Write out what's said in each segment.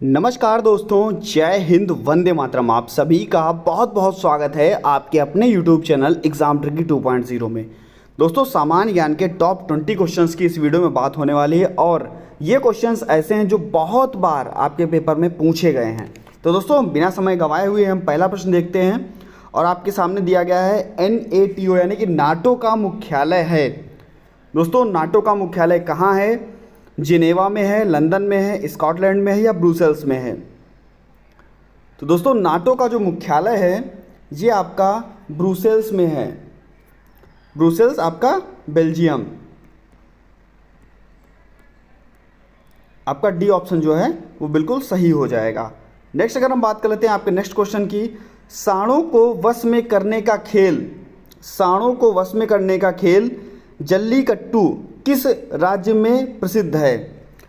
नमस्कार दोस्तों, जय हिंद, वंदे मातरम। आप सभी का बहुत बहुत स्वागत है आपके अपने YouTube चैनल एग्जाम ट्रिकी 2.0 में। दोस्तों, सामान्य ज्ञान के टॉप 20 क्वेश्चंस की इस वीडियो में बात होने वाली है और ये क्वेश्चंस ऐसे हैं जो बहुत बार आपके पेपर में पूछे गए हैं। तो दोस्तों, बिना समय गंवाए हुए हम पहला प्रश्न देखते हैं और आपके सामने दिया गया है NATO यानी कि नाटो का मुख्यालय है। दोस्तों, नाटो का मुख्यालय कहाँ है? जिनेवा में है, लंदन में है, स्कॉटलैंड में है या ब्रुसेल्स में है? तो दोस्तों, नाटो का जो मुख्यालय है ये आपका ब्रुसेल्स में है। ब्रुसेल्स आपका बेल्जियम। आपका डी ऑप्शन जो है वो बिल्कुल सही हो जाएगा। नेक्स्ट अगर हम बात कर लेते हैं आपके नेक्स्ट क्वेश्चन की, सांडों को वश में करने का खेल, सांडों को वश में करने का खेल जल्लीकट्टू किस राज्य में प्रसिद्ध है?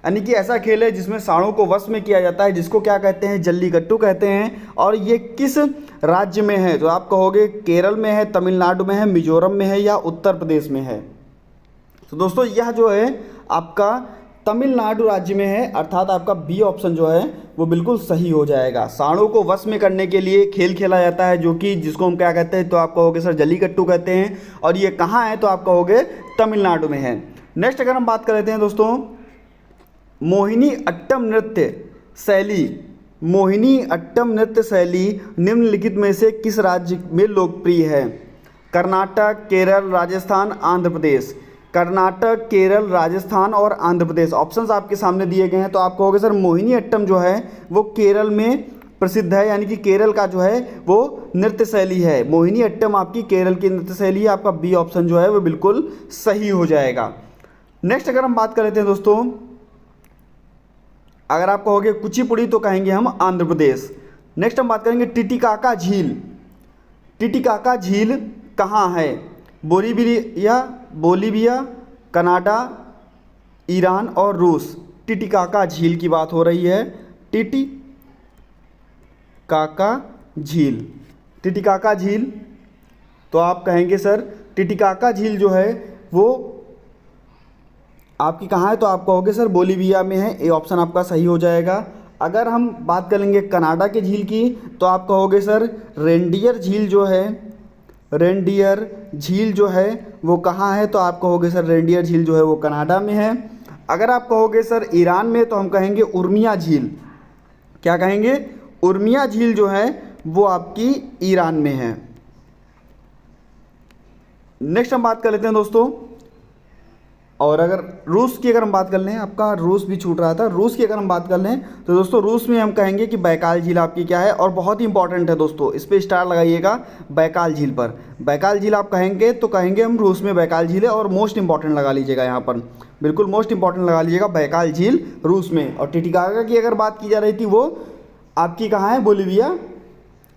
यानी कि ऐसा खेल है जिसमें सांडों को वश में किया जाता है, जिसको क्या कहते हैं? जल्लीकट्टू कहते हैं। और ये किस राज्य में है? तो आप कहोगे केरल में है, तमिलनाडु में है, मिजोरम में है या उत्तर प्रदेश में है? तो दोस्तों, यह जो है आपका तमिलनाडु राज्य में है, अर्थात आपका बी ऑप्शन जो है वो बिल्कुल सही हो जाएगा। सांडों को वश में करने के लिए खेल खेला जाता है जो कि जिसको हम क्या कहते हैं? तो आप कहोगे सर जल्लीकट्टू कहते हैं। और ये कहाँ है? तो आप कहोगे तमिलनाडु में है। नेक्स्ट अगर हम बात कर लेते हैं दोस्तों, मोहिनी अट्टम नृत्य शैली, मोहिनी अट्टम नृत्य शैली निम्नलिखित में से किस राज्य में लोकप्रिय है? कर्नाटक, केरल, राजस्थान, आंध्र प्रदेश। कर्नाटक, केरल, राजस्थान और आंध्र प्रदेश ऑप्शंस आपके सामने दिए गए हैं। तो आप कहोगे सर मोहिनी अट्टम जो है वो केरल में प्रसिद्ध है, यानी कि केरल का जो है वो नृत्य शैली है। मोहिनी अट्टम आपकी केरल की नृत्य शैली है। आपका बी ऑप्शन जो है वो बिल्कुल सही हो जाएगा। नेक्स्ट अगर हम बात कर लेते हैं दोस्तों, अगर आप कहोगे कुचिपुड़ी तो कहेंगे हम आंध्र प्रदेश। नेक्स्ट हम बात करेंगे टिटिकाका झील। टिटिकाका झील कहाँ है? बोलीविया, कनाडा, ईरान और रूस। टिटिकाका झील की बात हो रही है। टिटिकाका झील, टिटिकाका झील तो आप कहेंगे सर टिटिकाका झील जो है वो आपकी कहाँ है? तो आप कहोगे सर बोलीविया में है। ए ऑप्शन आपका सही हो जाएगा। अगर हम बात करेंगे कनाडा के झील की तो आप कहोगे सर रेनडियर झील जो है, रेनडियर झील जो है वो कहाँ है? तो आप कहोगे सर रेनडियर झील जो है वो कनाडा में है। अगर आप कहोगे सर ईरान में तो हम कहेंगे उर्मिया झील। क्या कहेंगे? उर्मिया झील जो है वो आपकी ईरान में है। नेक्स्ट हम बात कर लेते हैं दोस्तों, और अगर रूस की अगर हम बात कर लें, आपका रूस भी छूट रहा था, रूस की अगर हम बात कर लें तो दोस्तों रूस में हम कहेंगे कि बैकाल झील आपकी क्या है, और बहुत ही इंपॉर्टेंट है दोस्तों, इस पर स्टार लगाइएगा बैकाल झील पर। बैकाल झील आप कहेंगे तो कहेंगे हम रूस में बैकाल झील है, और मोस्ट इंपॉर्टेंट लगा लीजिएगा यहाँ पर, बिल्कुल मोस्ट इंपॉर्टेंट लगा लीजिएगा बैकाल झील रूस में। और टिटिकाका की अगर बात की जा रही थी वो आपकी कहाँ है? बोलीविया।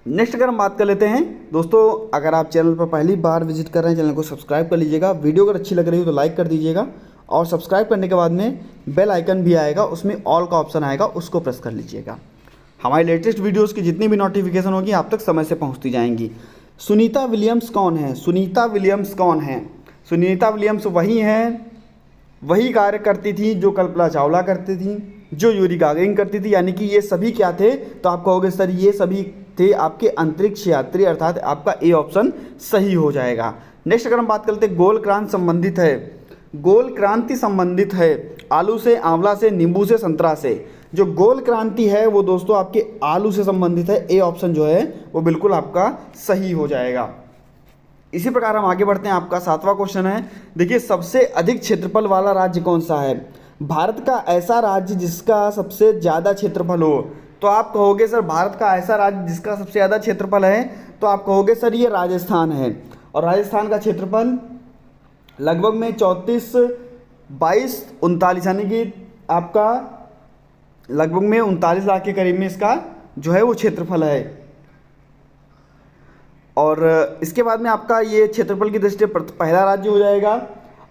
नेक्स्ट अगर हम बात कर लेते हैं दोस्तों, अगर आप चैनल पर पहली बार विजिट कर रहे हैं चैनल को सब्सक्राइब कर लीजिएगा। वीडियो अगर अच्छी लग रही हो तो लाइक कर दीजिएगा, और सब्सक्राइब करने के बाद में बेल आइकन भी आएगा, उसमें ऑल का ऑप्शन आएगा, उसको प्रेस कर लीजिएगा। हमारी लेटेस्ट वीडियोज़ की जितनी भी नोटिफिकेशन होगी आप तक समय से पहुँचती जाएंगी। सुनीता विलियम्स कौन है? सुनीता विलियम्स कौन है? सुनीता विलियम्स वही कार्य करती थी जो कल्पना चावला करती थी, जो यूरी गागरिन करती थी, यानी कि ये सभी क्या थे? तो आप कहोगे सर ये सभी थे आपके अंतरिक्ष यात्री, अर्थात आपका ए ऑप्शन सही हो जाएगा। नेक्स्ट अगर हम बात करते हैं, गोल क्रांति संबंधित है, गोल क्रांति संबंधित है आलू से, आंवला से, नींबू से, संतरा से। जो गोल क्रांति है वो दोस्तों आपके आलू से संबंधित है। ए ऑप्शन जो है वो बिल्कुल आपका सही हो जाएगा। इसी प्रकार हम आगे बढ़ते हैं। आपका 7वां क्वेश्चन है, देखिए सबसे अधिक क्षेत्रफल वाला राज्य कौन सा है? भारत का ऐसा राज्य जिसका सबसे ज़्यादा क्षेत्रफल हो। तो आप कहोगे सर भारत का ऐसा राज्य जिसका सबसे ज़्यादा क्षेत्रफल है, तो आप कहोगे सर ये राजस्थान है। और राजस्थान का क्षेत्रफल लगभग में 34, 22, 39 यानी कि आपका लगभग में 39 लाख के करीब में इसका जो है वो क्षेत्रफल है। और इसके बाद में आपका ये क्षेत्रफल की दृष्टि से पहला राज्य हो जाएगा।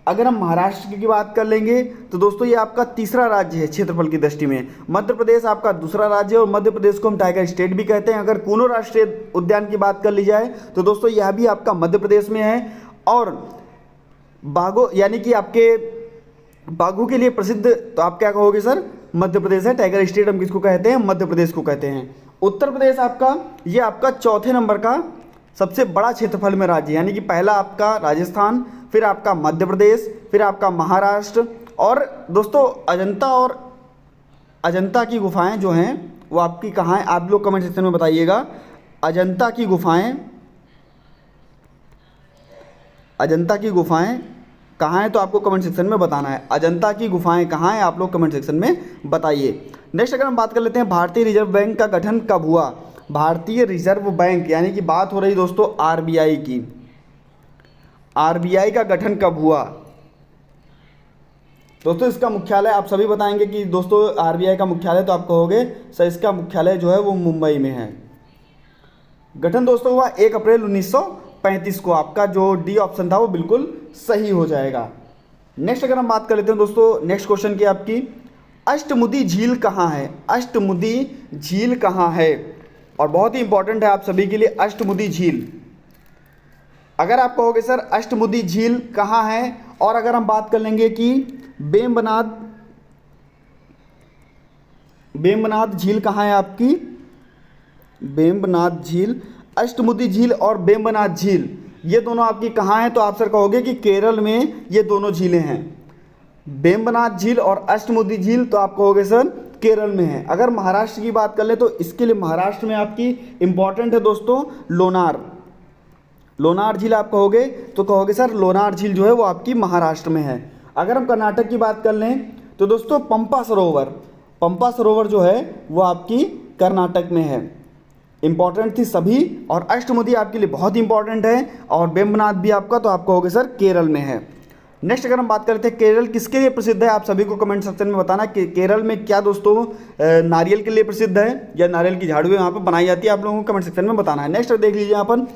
अगर हम महाराष्ट्र की बात कर लेंगे तो दोस्तों ये आपका तीसरा राज्य है क्षेत्रफल की दृष्टि में। मध्य प्रदेश आपका दूसरा राज्य है, और मध्य प्रदेश को हम टाइगर स्टेट भी कहते हैं। अगर कूनो राष्ट्रीय उद्यान की बात कर ली जाए तो दोस्तों यह भी आपका मध्य प्रदेश में है। और बाघों यानी कि आपके बाघों के लिए प्रसिद्ध, तो आप क्या कहोगे सर? मध्य प्रदेश है। टाइगर स्टेट हम किसको कहते हैं? मध्य प्रदेश को कहते हैं। उत्तर प्रदेश आपका, ये आपका चौथे नंबर का सबसे बड़ा क्षेत्रफल में राज्य, यानी कि पहला आपका राजस्थान, फिर आपका मध्य प्रदेश, फिर आपका महाराष्ट्र। और दोस्तों अजंता की गुफाएं जो हैं वो आपकी कहाँ हैं? आप लोग कमेंट सेक्शन में बताइएगा। अजंता की गुफाएं कहाँ हैं? तो आपको कमेंट सेक्शन में बताना है। अजंता की गुफाएं कहाँ हैं? आप लोग कमेंट सेक्शन में बताइए। नेक्स्ट अगर हम बात कर लेते हैं, भारतीय रिजर्व बैंक का गठन कब हुआ? भारतीय रिजर्व बैंक, यानी कि बात हो रही दोस्तों आरबीआई की। आरबीआई का गठन कब हुआ? दोस्तों इसका मुख्यालय आप सभी बताएंगे कि दोस्तों आरबीआई का मुख्यालय, तो आप कहोगे सर इसका मुख्यालय जो है वो मुंबई में है। गठन दोस्तों हुआ 1 अप्रैल 1935 को। आपका जो डी ऑप्शन था वो बिल्कुल सही हो जाएगा। नेक्स्ट अगर हम बात कर लेते हैं दोस्तों नेक्स्ट क्वेश्चन की, आपकी अष्टमुदी झील कहाँ है? अष्टमुदी झील कहाँ है? और बहुत ही इंपॉर्टेंट है आप सभी के लिए अष्टमुदी झील। अगर आप कहोगे सर अष्टमुदी झील कहाँ है, और अगर हम बात कर लेंगे कि बेम्बनाद झील कहाँ है आपकी? बेम्बनाद झील, अष्टमुदी झील और बेम्बनाद झील ये दोनों आपकी कहाँ हैं? तो आप सर कहोगे कि केरल में ये दोनों झीलें हैं, बेम्बनाद झील और अष्टमुदी झील, तो आप कहोगे सर केरल में है। अगर महाराष्ट्र की बात कर ले तो इसके लिए महाराष्ट्र में आपकी इंपॉर्टेंट है दोस्तों लोनार झील। आप कहोगे तो कहोगे सर लोनार झील जो है वो आपकी महाराष्ट्र में है। अगर हम कर्नाटक की बात कर लें तो दोस्तों पंपा सरोवर जो है वो आपकी कर्नाटक में है। इंपॉर्टेंट थी सभी, और अष्टमुदी आपके लिए बहुत इंपॉर्टेंट है, और बेम्बनाद भी आपका, तो आप कहोगे सर केरल में है। नेक्स्ट अगर हम बात करते हैं केरल किसके लिए प्रसिद्ध है, आप सभी को कमेंट सेक्शन में बताना कि केरल में क्या दोस्तों नारियल के लिए प्रसिद्ध है, या नारियल की झाड़ू यहाँ पर बनाई जाती है, आप लोगों को कमेंट सेक्शन में बताना है। नेक्स्ट देख लीजिए यहाँ पर,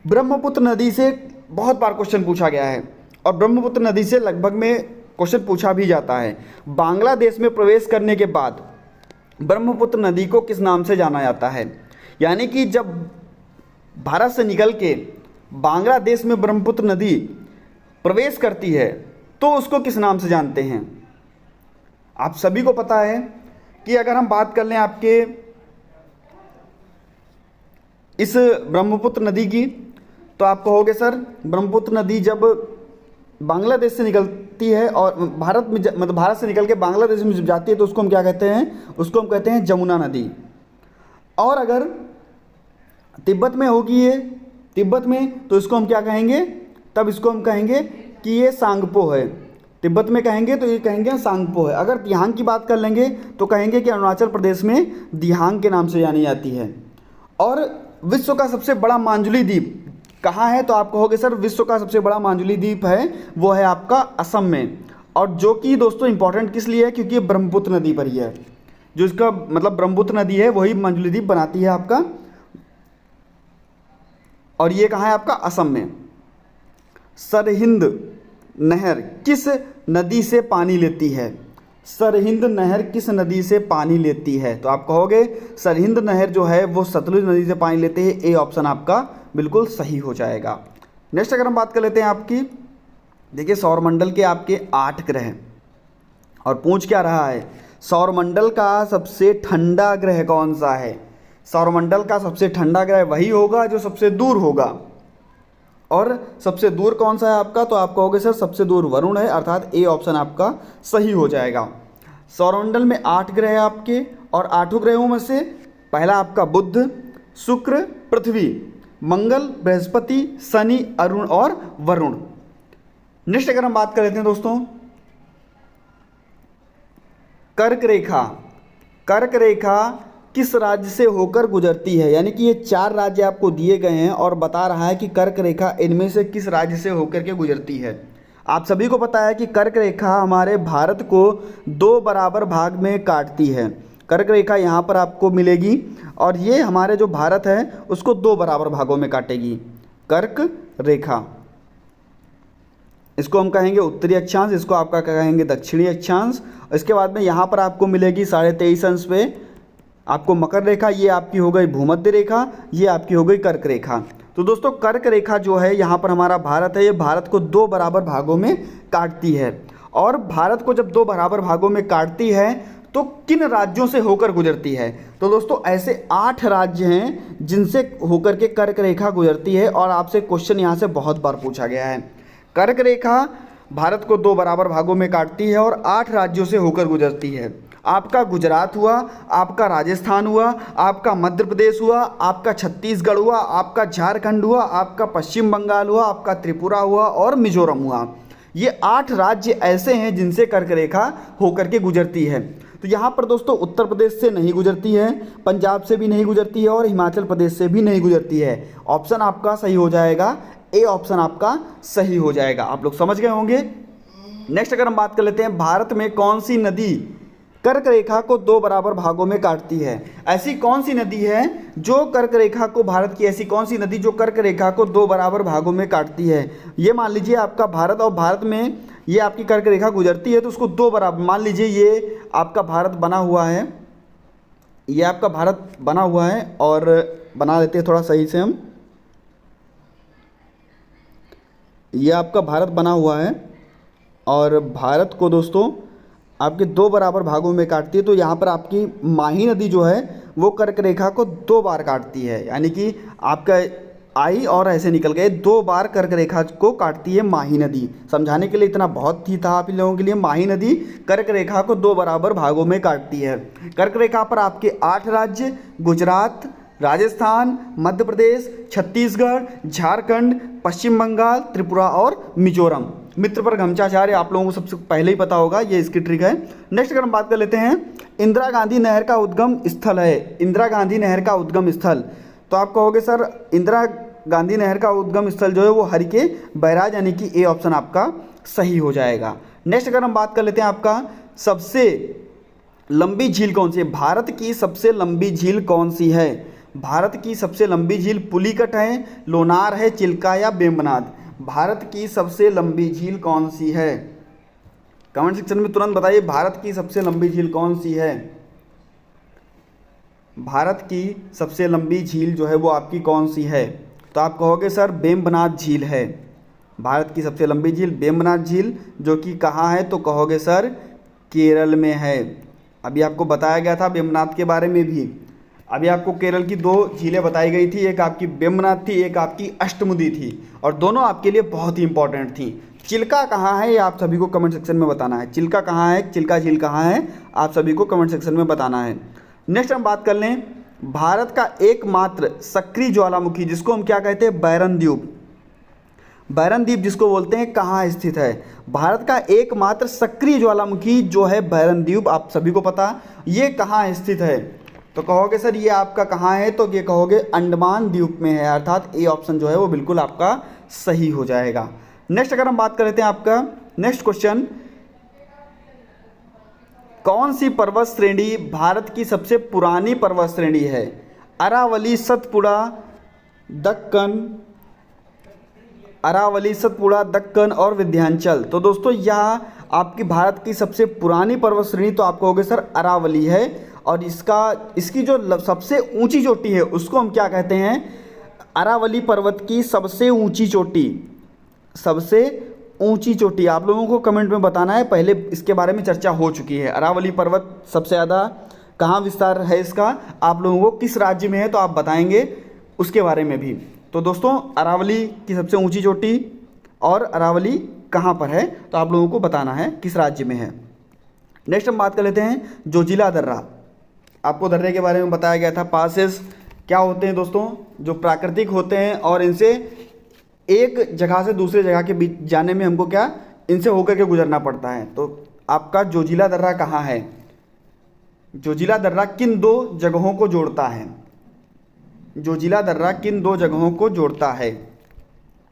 ब्रह्मपुत्र नदी से बहुत बार क्वेश्चन पूछा गया है, और ब्रह्मपुत्र नदी से लगभग में क्वेश्चन पूछा भी जाता है। बांग्लादेश में प्रवेश करने के बाद ब्रह्मपुत्र नदी को किस नाम से जाना जाता है? यानी कि जब भारत से निकल के बांग्लादेश में ब्रह्मपुत्र नदी प्रवेश करती है तो उसको किस नाम से जानते हैं? आप सभी को पता है कि अगर हम बात कर लें आपके इस ब्रह्मपुत्र नदी की, तो आप कहोगे सर ब्रह्मपुत्र नदी जब बांग्लादेश से निकलती है और भारत से निकल के बांग्लादेश में जब जाती है तो उसको हम क्या कहते हैं? उसको हम कहते हैं जमुना नदी। और अगर तिब्बत में होगी ये, तिब्बत में, तो इसको हम क्या कहेंगे? तब इसको हम कहेंगे कि ये सांगपो है। तिब्बत में कहेंगे तो ये कहेंगे सांगपो है। अगर दिहांग की बात कर लेंगे तो कहेंगे कि अरुणाचल प्रदेश में दिहांग के नाम से जानी जाती है। और विश्व का सबसे बड़ा मांजुली द्वीप कहाँ है? तो आप कहोगे सर विश्व का सबसे बड़ा मांजुली द्वीप है वो है आपका असम में, और जो कि दोस्तों इंपॉर्टेंट किस लिए है? क्योंकि ये ब्रह्मपुत्र नदी पर ही है, जो इसका मतलब ब्रह्मपुत्र नदी है वही मांजुली द्वीप बनाती है आपका, और ये कहाँ है आपका? असम में। सरहिंद नहर किस नदी से पानी लेती है? सरहिंद नहर किस नदी से पानी लेती है? तो आप कहोगे सरहिंद नहर जो है वो सतलुज नदी से पानी लेती है। ए ऑप्शन आपका बिल्कुल सही हो जाएगा। नेक्स्ट अगर हम बात कर लेते हैं आपकी, देखिए सौरमंडल के आपके 8 ग्रह, और पूछ क्या रहा है? सौरमंडल का सबसे ठंडा ग्रह कौन सा है? सौरमंडल का सबसे ठंडा ग्रह वही होगा जो सबसे दूर होगा, और सबसे दूर कौन सा है आपका? तो आप कहोगे सर सबसे दूर वरुण है, अर्थात ए ऑप्शन आपका सही हो जाएगा। सौरमंडल में 8 ग्रह है आपके, और 8 ग्रहों में से पहला आपका बुध, शुक्र, पृथ्वी, मंगल, बृहस्पति, शनि, अरुण और वरुण। नेक्स्ट अगर हम बात कर लेते हैं दोस्तों कर्क रेखा किस राज्य से होकर गुजरती है? यानी कि ये 4 राज्य आपको दिए गए हैं और बता रहा है कि कर्क रेखा इनमें से किस राज्य से होकर के गुजरती है। आप सभी को पता है कि कर्क रेखा हमारे भारत को 2 बराबर भाग में काटती है। कर्क रेखा यहाँ पर आपको मिलेगी, और ये हमारे जो भारत है उसको 2 बराबर भागों में काटेगी। कर्क रेखा, इसको हम कहेंगे उत्तरी अक्षांश, इसको आपका कहेंगे दक्षिणी अक्षांश। इसके बाद में यहाँ पर आपको मिलेगी 23.5 अंश पे आपको मकर रेखा, ये आपकी हो गई भूमध्य रेखा, ये आपकी हो गई कर्क रेखा। तो दोस्तों कर्क रेखा जो है यहाँ पर हमारा भारत है, ये भारत को 2 बराबर भागों में काटती है। और भारत को जब 2 बराबर भागों में काटती है तो किन राज्यों से होकर गुजरती है? तो दोस्तों ऐसे 8 राज्य हैं जिनसे होकर के कर्क रेखा गुजरती है और आपसे क्वेश्चन यहाँ से बहुत बार पूछा गया है। कर्क रेखा भारत को 2 बराबर भागों में काटती है और 8 राज्यों से होकर गुजरती है। आपका गुजरात हुआ, आपका राजस्थान हुआ, आपका मध्य प्रदेश हुआ, आपका छत्तीसगढ़ हुआ, आपका झारखंड हुआ, आपका पश्चिम बंगाल हुआ, आपका त्रिपुरा हुआ और मिजोरम हुआ। ये 8 राज्य ऐसे हैं जिनसे कर्क रेखा होकर के गुजरती है। तो यहाँ पर दोस्तों उत्तर प्रदेश से नहीं गुजरती है, पंजाब से भी नहीं गुजरती है और हिमाचल प्रदेश से भी नहीं गुजरती है। ऑप्शन आपका सही हो जाएगा, ए ऑप्शन आपका सही हो जाएगा। आप लोग समझ गए होंगे। नेक्स्ट अगर हम बात कर लेते हैं, भारत में कौन सी नदी कर्क रेखा को 2 बराबर भागों में काटती है? ऐसी कौन सी नदी है जो कर्क रेखा को, भारत की ऐसी कौन सी नदी जो कर्क रेखा को 2 बराबर भागों में काटती है? ये मान लीजिए आपका भारत, और भारत में ये आपकी कर्क रेखा गुजरती है तो उसको 2 बराबर, मान लीजिए ये आपका भारत बना हुआ है, ये आपका भारत बना हुआ है और बना लेते हैं थोड़ा सही से हम। ये आपका भारत बना हुआ है और भारत को दोस्तों आपके 2 बराबर भागों में काटती है। तो यहाँ पर आपकी माही नदी जो है वो कर्क रेखा को 2 बार काटती है, यानी कि आपका आई और ऐसे निकल गए, 2 बार कर्क रेखा को काटती है माही नदी। समझाने के लिए इतना बहुत ही था आप लोगों के लिए। माही नदी कर्क रेखा को 2 बराबर भागों में काटती है। कर्क रेखा पर आपके 8 राज्य, गुजरात, राजस्थान, मध्य प्रदेश, छत्तीसगढ़, झारखंड, पश्चिम बंगाल, त्रिपुरा और मिजोरम। मित्र पर गमचाचार्य आप लोगों को सबसे पहले ही पता होगा, ये इसकी ट्रिक है। नेक्स्ट अगर हम बात कर लेते हैं, इंदिरा गांधी नहर का उद्गम स्थल है। इंदिरा गांधी नहर का उद्गम स्थल, तो आप कहोगे सर इंदिरा गांधी नहर का उद्गम स्थल जो है वो हरिके बैराज, यानी कि ए ऑप्शन आपका सही हो जाएगा। नेक्स्ट अगर हम बात कर लेते हैं, आपका सबसे लंबी झील कौन सी है? भारत की सबसे लंबी झील कौन सी है? भारत की सबसे लंबी झील पुलिकट है, लोनार है, चिल्का या वेम्बनाड? भारत की सबसे लंबी झील कौन सी है? कमेंट सेक्शन में तुरंत बताइए, भारत की सबसे लंबी झील कौन सी है? भारत की सबसे लंबी झील जो है वो आपकी कौन सी है? तो आप कहोगे सर वेम्बनाड झील है। भारत की सबसे लंबी झील वेम्बनाड झील, जो कि कहाँ है? तो कहोगे सर केरल में है। अभी आपको बताया गया था वेम्बनाड के बारे में भी। अभी आपको केरल की 2 झीलें बताई गई थी, एक आपकी वेम्बनाड थी, एक आपकी अष्टमुदी थी, और दोनों आपके लिए बहुत ही इंपॉर्टेंट थी। चिल्का कहाँ है ये आप सभी को कमेंट सेक्शन में बताना है। चिल्का कहाँ है, चिल्का झील कहाँ है, आप सभी को कमेंट सेक्शन में बताना है। नेक्स्ट हम बात कर लें, भारत का एकमात्र सक्रिय ज्वालामुखी, जिसको हम क्या कहते हैं? बैरन द्वीप। बैरन द्वीप जिसको बोलते हैं, कहाँ स्थित है? भारत का एकमात्र सक्रिय ज्वालामुखी जो है बैरन द्वीप, आप सभी को पता, ये कहाँ स्थित है? तो कहोगे सर ये आपका कहाँ है? तो ये कहोगे अंडमान द्वीप में है, अर्थात ए ऑप्शन जो है वो बिल्कुल आपका सही हो जाएगा। नेक्स्ट अगर हम बात कर लेते हैं, आपका नेक्स्ट क्वेश्चन, कौन सी पर्वत श्रेणी भारत की सबसे पुरानी पर्वत श्रेणी है? अरावली, सतपुड़ा, दक्कन, अरावली, सतपुड़ा, दक्कन और विंध्याचल। तो दोस्तों यह आपकी भारत की सबसे पुरानी पर्वत श्रेणी, तो आप कहोगे सर अरावली है, और इसकी जो सबसे ऊंची चोटी है उसको हम क्या कहते हैं? अरावली पर्वत की सबसे ऊंची चोटी, सबसे ऊंची चोटी आप लोगों को कमेंट में बताना है। पहले इसके बारे में चर्चा हो चुकी है। अरावली पर्वत सबसे ज़्यादा कहाँ विस्तार है इसका, आप लोगों को किस राज्य में है तो आप बताएंगे उसके बारे में भी। तो दोस्तों अरावली की सबसे ऊंची चोटी और अरावली कहाँ पर है तो आप लोगों को बताना है किस राज्य में है। नेक्स्ट हम बात कर लेते हैं जोजिला दर्रा। आपको दर्रे के बारे में बताया गया था। पासेस क्या होते हैं दोस्तों? जो प्राकृतिक होते हैं और इनसे एक जगह से दूसरे जगह के बीच जाने में हमको क्या, इनसे होकर के गुजरना पड़ता है। तो आपका जोजिला दर्रा कहाँ है? जोजिला दर्रा किन 2 जगहों को जोड़ता है? जोजिला दर्रा किन 2 जगहों को जोड़ता है?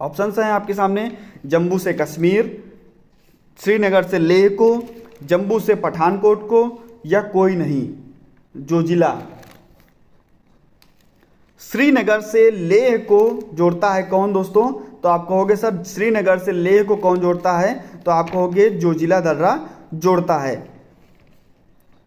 ऑप्शंस हैं आपके सामने, जम्मू से कश्मीर, श्रीनगर से लेह को, जम्मू से पठानकोट को, या कोई नहीं। जोजिला श्रीनगर से लेह को जोड़ता है कौन दोस्तों? तो आप कहोगे सर श्रीनगर से लेह को कौन जोड़ता है? तो आप कहोगे जोजिला दर्रा जोड़ता है।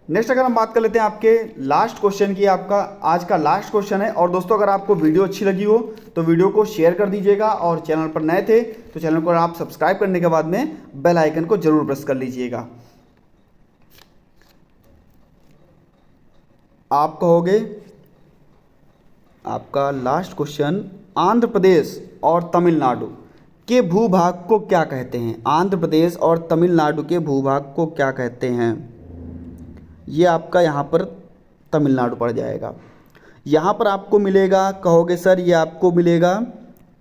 नेक्स्ट अगर हम बात कर लेते हैं आपके लास्ट क्वेश्चन की, आपका आज का लास्ट क्वेश्चन है। और दोस्तों अगर आपको वीडियो अच्छी लगी हो तो वीडियो को शेयर कर दीजिएगा, और चैनल पर नए थे तो चैनल को आप सब्सक्राइब करने के बाद में बेल आइकन को जरूर प्रेस कर लीजिएगा। आप कहोगे, आपका लास्ट क्वेश्चन, आंध्र प्रदेश और तमिलनाडु के भूभाग को क्या कहते हैं? आंध्र प्रदेश और तमिलनाडु के भूभाग को क्या कहते हैं? ये आपका यहाँ पर तमिलनाडु पड़ जाएगा। यहाँ पर आपको मिलेगा, कहोगे सर ये आपको मिलेगा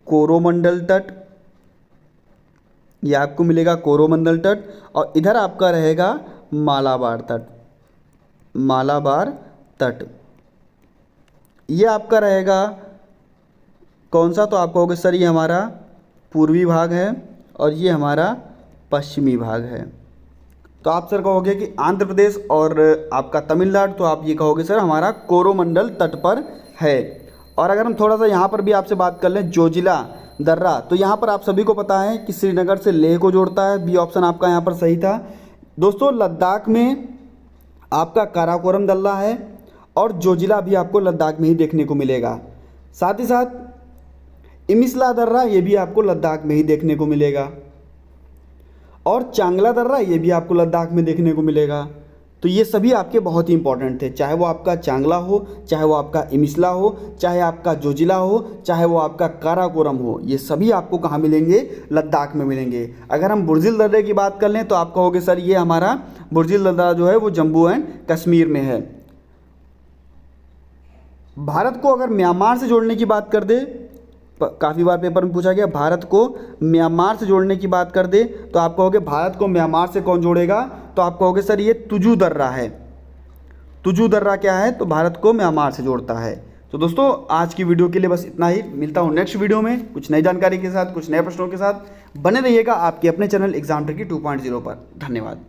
कोरोमंडल तट, ये आपको मिलेगा कोरोमंडल तट, और इधर आपका रहेगा मालाबार तट, मालाबार तट। ये आपका रहेगा कौन सा? तो आप कहोगे सर ये हमारा पूर्वी भाग है और ये हमारा पश्चिमी भाग है। तो आप सर कहोगे कि आंध्र प्रदेश और आपका तमिलनाडु, तो आप ये कहोगे सर हमारा कोरोमंडल तट पर है। और अगर हम थोड़ा सा यहाँ पर भी आपसे बात कर लें, जोजिला दर्रा, तो यहाँ पर आप सभी को पता है कि श्रीनगर से लेह को जोड़ता है। बी ऑप्शन आपका यहाँ पर सही था। दोस्तों लद्दाख में आपका काराकोरम दर्रा है और जोजिला भी आपको लद्दाख में ही देखने को मिलेगा। साथ ही साथ इमिसला दर्रा, ये भी आपको लद्दाख में ही देखने को मिलेगा, और चांगला दर्रा ये भी आपको लद्दाख में देखने को मिलेगा। तो ये सभी आपके बहुत ही इंपॉर्टेंट थे, चाहे वो आपका चांगला हो, चाहे वो आपका इमिसला हो, चाहे आपका जोजिला हो, चाहे वो आपका काराकोरम हो, ये सभी आपको कहाँ मिलेंगे? लद्दाख में मिलेंगे। अगर हम बुर्जिल दर्रे की बात कर लें तो आप कहोगे सर ये हमारा बुर्जिल दर्रा जो है वो जम्मू एंड कश्मीर में है। भारत को अगर म्यांमार से जोड़ने की बात कर दे, काफ़ी बार पेपर में पूछा गया, भारत को म्यांमार से जोड़ने की बात कर दे तो आप कहोगे भारत को म्यांमार से कौन जोड़ेगा? तो आप कहोगे सर ये तुजू दर्रा है। तुजू दर्रा क्या है? तो भारत को म्यांमार से जोड़ता है। तो दोस्तों आज की वीडियो के लिए बस इतना ही। मिलता हूँ नेक्स्ट वीडियो में कुछ नई जानकारी के साथ, कुछ नए प्रश्नों के साथ। बने रहिएगा आपके अपने चैनल एग्जाम ट्रिकी 2.0 पर। धन्यवाद।